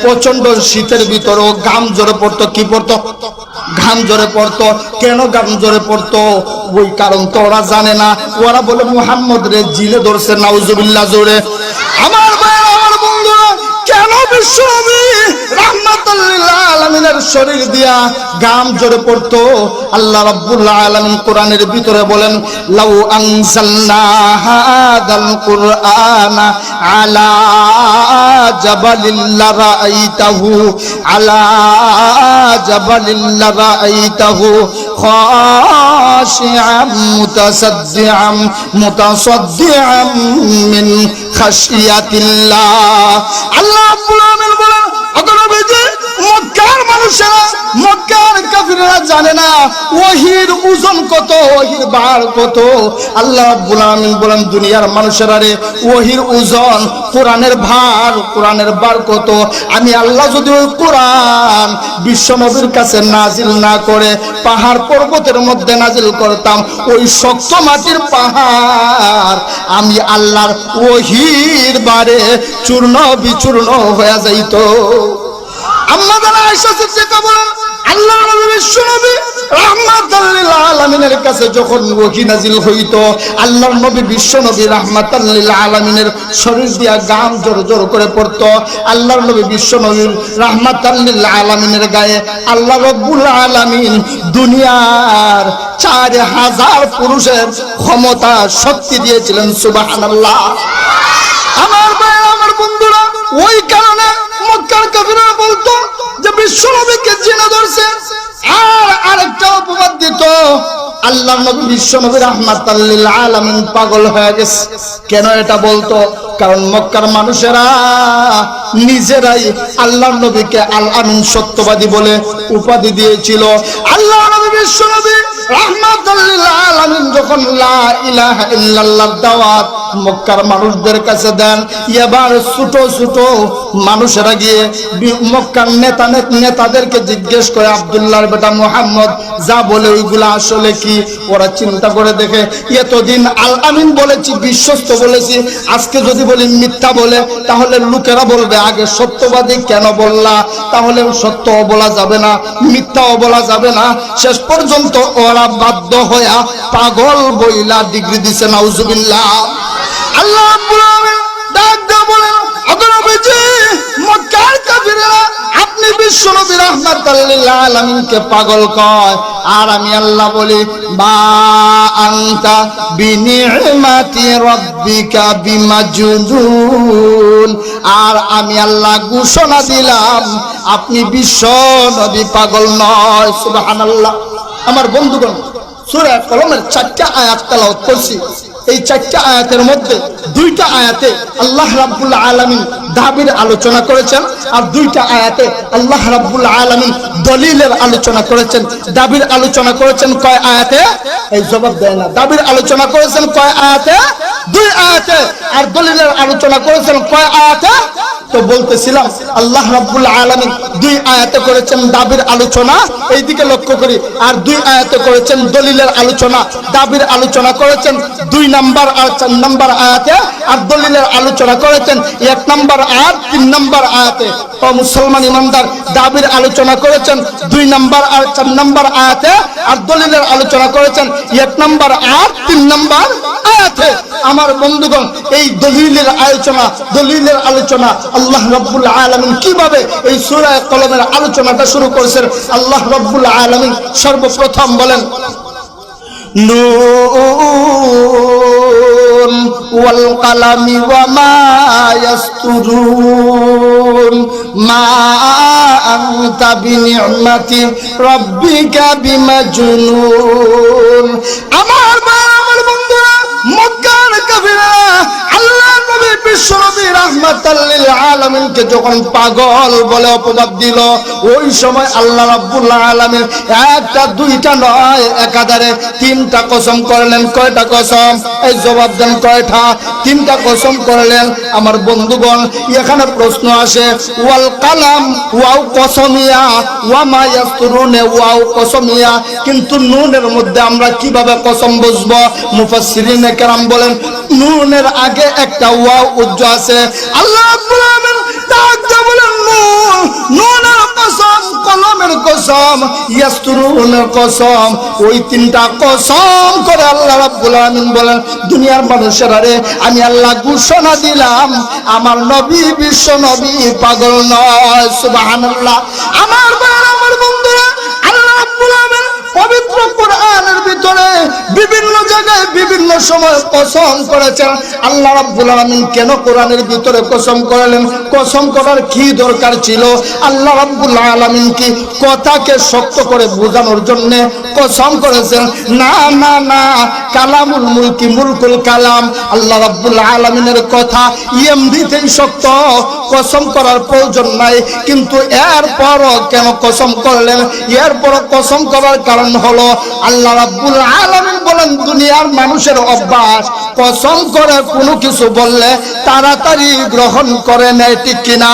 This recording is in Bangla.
প্রচন্ড শীতের ভিতরেও ঘাম ঝরে পড়তো। কি পড়তো? ঘাম ঝরে পড়তো। কেন ঘাম ঝরে পড়তো? ওই কারণ তো ওরা জানে না। ওরা বলে মুহাম্মদ রে জিলে ধরছে, নাউজুবিল্লাহ জোরে। আমার ভাই, আমার বন্ধুরা, কেন বিশ্বনবী রাহমাতুল লিল আলামিনের শরীর দিয়া ঘাম ঝরে পড়তো? আল্লাহ রাব্বুল আলামিন কোরআনের ভিতরে বলেন, লাউ আনজালনা হাদাল কুরআনা আলা জাবালিল লারাইতাহু আলা জাবালিল লারাইতাহু খাশিআম মুতাসাদ্দিআম মিন খাশিয়াতিল্লাহ। আল্লাহ রাব্বুল আলামিন বলেন, মক্কার মানুষেরা, মক্কার কাফিররা জানে না ওহীর ওজন কত, ওহীর ভার কত। আল্লাহ রাব্বুল আলামিন বলেন, দুনিয়ার মানুষেরা রে, ওহীর ওজন, কোরআনের ভার, কোরআনের ভার কত। আমি আল্লাহ যদি ওই কোরআন বিশ্ব নবীর কাছে নাজিল না করে পাহাড় পর্বতের মধ্যে নাজিল করতাম, ওই শক্ত মাটির পাহাড় আমি আল্লাহর ওহীর বারে চূর্ণ বিচূর্ণ হয়ে যাইত। আম্মা জানা আয়েশা সিদ্দিকা বলেন, আল্লাহর নবী বিশ্বনবী রাহমাতুল লিল আলামিনের কাছে যখন ওহী নাজিল হইতো, আল্লাহর নবী বিশ্বনবী রাহমাতুল লিল আলামিনের শরীর দিয়া ঘাম জোর জোর করে পড়তো। আল্লাহর নবী বিশ্বনবী রাহমাতুল লিল আলামিনের গায়ে আল্লাহ রাব্বুল আলামিন দুনিয়ার 4000 পুরুষের ক্ষমতা শক্তি দিয়েছিলেন। সুবহানাল্লাহ। আমার ভাই, আমার বন্ধুরা, ওই কারণে মক্কার কাফিররা বলতো যে বিশ্বনবীকে জিনা ধরছে। আর আরেকটা অপবাদ দিত, আল্লাহর নবী বিশ্বনবী রাহমাতুল লিল আলামিন পাগল হয়ে গেছে। কেন এটা বলতো? কারণ মক্কার মানুষেরা নিজেরাই আল্লাহর নবীকে আল আমিন, সত্যবাদী বলে উপাধি দিয়েছিল। আল্লাহর নবী বিশ্বনবী রাহমাতুল লিল আলামিন যখন লা ইলাহা ইল্লাল্লাহর দাওয়াত মক্কার মানুষদের কাছে দেন, এবার ছোট ছোট মানুষেরা গিয়ে মক্কার নেতাদেরকে জিজ্ঞেস করে, আব্দুল্লাহর বেটা মুহাম্মদ যা বলে ওইগুলা আসলে কি? ওরা চিন্তা করে দেখে, এতদিন আল আমিন বলেছি, বিশ্বস্ত বলেছি, আজকে যদি বলি মিথ্যা বলে, তাহলে লোকেরা বলবে আগে সত্যবাদী কেন বললা? তাহলে সত্যও বলা যাবে না, মিথ্যাও বলা যাবে না। শেষ পর্যন্ত ওরা বাধ্য হয়ে পাগল বইলা ডিগ্রি দিছে। নাউজুবিল্লাহ। আল্লাহ রাব্বুল আলামিন ডাক দিয়ে বলেন, নবীজি, মক্কার কাফিররা আপনি বিশ্বনবী রাহমাতুল লিল আলামিনকে পাগল কয়, আর আমি আল্লাহ বলি, মা আনতা বিনিমাতি রাব্বিকা বিমাজনুন। আর আমি আল্লাহ ঘোষণা দিলাম, আপনি বিশ্বনবী পাগল নয়। সুবহানাল্লাহ। আমার বন্ধুগণ, সূরা কলমের 4টা আয়াত তেলাওয়াত করছি। এই 4টা আয়াতের মধ্যে 2টা আয়াতে আল্লাহ রাব্বুল আলামিন দাবির আলোচনা করেছেন, আর 2টা আয়াতে আল্লাহ রাব্বুল আলামিন দলিলের আলোচনা করেছেন। দাবির আলোচনা করেছেন কয় আয়াতে? এই জবাব দেয় না। দাবির আলোচনা করেছেন কয় আয়াতে? 2 আয়াতে। আর দলিলের আলোচনা করেছেন কয় আয়াতে? তো বলতেছিলাম আল্লাহ রাব্বুল আলামিন 2 আয়াতে করেছেন দাবির আলোচনা, এইদিকে লক্ষ্য করি, আর 2 আয়াতে করেছেন দলিলের আলোচনা। দাবির আলোচনা করেছেন 2 নাম্বার আর 4 নাম্বার আয়াতে, আর দলিলের আলোচনা করেছেন 1 নাম্বার আর 3 নাম্বার আয়াতে। ও মুসলমান ইমানদার, দাবির আলোচনা করেছেন 2 নাম্বার আর 4 নাম্বার আয়াতে, আর দলিলের আলোচনা করেছেন 1 নাম্বার আর 3 নাম্বার আয়াতে। আমার বন্ধুগণ, এই দলিলের আলোচনা আল্লাহ রাব্বুল আলামিন কিভাবে এই সূরা কলমের আলোচনাটা শুরু করেছেন? আল্লাহ রাব্বুল আলামিন সর্বপ্রথম বলেন, নুন ওয়াল কালামি ওয়া মা ইয়াসতুরুন মা আনতা বিনি'মাতি রাব্বিকা বিমাজনুন। আমার বন্ধুরা, মক্কার কাফিররা আল্লাহ নবী বিশ্বনবী রাহমাতুল লিল আলামিনকে যখন পাগল বলে অপবাদ দিল, ওই সময় আল্লাহ রাব্বুল আলামিন একটা দুইটা নয়, একাধারে 3টা কসম করলেন। কয়টা কসম? এই জবাব দেন, কয়টা? 3টা কসম করলেন। আমার বন্ধুগণ, এখানে প্রশ্ন আসে, ওয়াল কালাম ওয়াও কসমিয়া, ওয়া মা ইয়াসতুরুন ওয়াও কসমিয়া, কিন্তু নুনের মধ্যে আমরা কিভাবে কসম বুঝবো? মুফাসসিরিনে কেরাম বলেন, নুনের আগে একটা ওয়াও উজ্জ আছে। আল্লাহ রাব্বুল আলামিন তাআলা বলেন, নুন ইয়াকুলুনের কসম, ইয়াসতুরুনের কসম, ওই তিনটা কসম করে আল্লাহ রাব্বুল আলামিন বলেন, দুনিয়ার মানুষেরা রে, আমি আল্লাহ ঘোষণা দিলাম আমার নবী বিশ্ব নবী পাগল নয়। সুবহানাল্লাহ। আমার ভাইরা, আমার বন্ধুরা, আল্লাহ রাব্বুল আলামিন পবিত্র কোরআনের ভিতরে বিভিন্ন জায়গায় বিভিন্ন সময় কসম করেছেন। আল্লাহ রাব্বুল আলামিন কেন কোরআনের ভিতরে কসম করলেন? কসম করার কি দরকার ছিল? আল্লাহ রাব্বুল আলামিন কি কথাকে শক্ত করে বোঝানোর জন্য কসম করেছেন? না না না, কালামুল মুলকি মুলকুল কালাম, আল্লাহ রাব্বুল আলামিনের কথা এমনিতেই শক্ত, কসম করার প্রয়োজন নাই। কিন্তু এরপরও কেন কসম করলেন? এরপরও কসম করার কারণ হলো আল্লাহ রাব্বুল আলামিন বলেন, দুনিয়ার মানুষের অভ্যাস কসম করে কোনো কিছু বললে তাড়াতাড়ি গ্রহণ করে নেয়, ঠিক কিনা?